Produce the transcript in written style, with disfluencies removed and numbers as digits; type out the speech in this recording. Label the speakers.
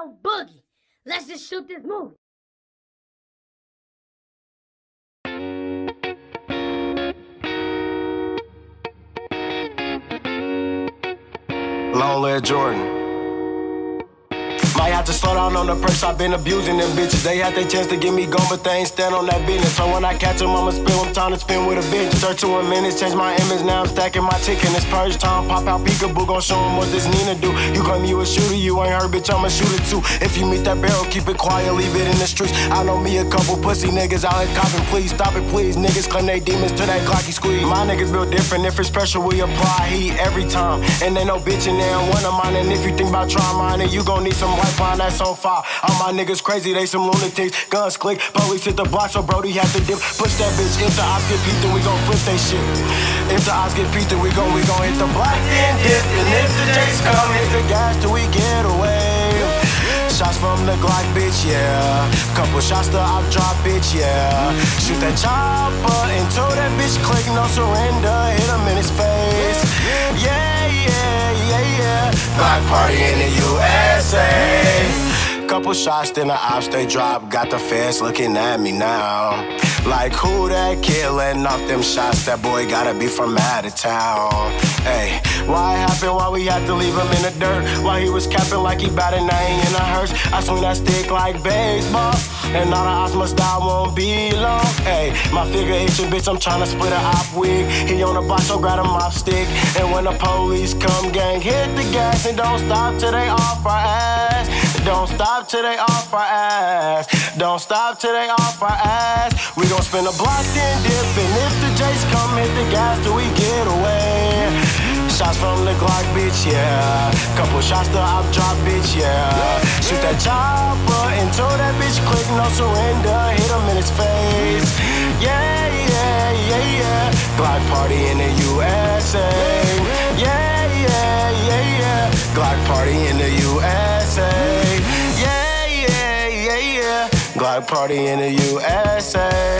Speaker 1: Yo, Boogie, let's just shoot this movie.
Speaker 2: Long live Jordan. Might have to slow down on the perks, I've been abusing them bitches. They had their chance to get me gone, but they ain't stand on that business. So when I catch them, I'ma spill them, time to spin with a bitch. 31 minutes, change my image, now I'm stacking my chicken. It's purge time, pop out peekaboo, gon' show them what this Nina do. You claim you a shooter, you ain't heard, bitch, I'm a shooter too. If you meet that barrel, keep it quiet, leave it in the streets. I know me a couple pussy niggas out here copping, please stop it, please. Niggas claim they demons to that Glocky squeeze. My niggas built different, if it's pressure, we apply heat every time. And ain't no bitch in there, one of mine. And if you think about trying mine, then you gon' need some Wi-Fi that's on fire. All my niggas crazy, they some lunatics. Guns click, police hit the block, so Brody had to dip. Push that bitch, if the ops get beat, then we gon' flip they shit. If the ops get beat, then we gon' hit the block and dip. And if the Jakes come, hit the gas till we get away. Shots from the Glock, bitch, yeah. Couple shots to op drop, bitch, yeah. Shoot that chopper until that bitch click, no surrender. Hit him in his face. Yeah, yeah, yeah, yeah. Glock party in the USA. Couple shots, then the ops they drop. Got the feds looking at me now. Like who that kid letting off them shots? That boy gotta be from out of town. Hey, why it happened? Why we had to leave him in the dirt? Why he was capping like he batted 9 in a hearse? I swing that stick like baseball, and all the ops must die won't be long. Hey, my figure itching, bitch, I'm tryna split a op wig. He on the block, so grab a mop stick. And when the police come, gang, hit the gas and don't stop till they off our ass. Don't stop till they off our ass. Don't stop till they off our ass. We gon' spin a block then dip, and if the Jakes come, hit the gas till we get away. Shots from the Glock, bitch, yeah. Couple shots to op drop, bitch, yeah. Shoot that chopper until that bitch click, no surrender. Hit him in his face. Yeah, yeah, yeah, yeah. Glock party in the USA. Yeah, yeah, yeah, yeah. Glock party in the USA. Yeah, yeah, yeah, yeah. Glock party in the USA.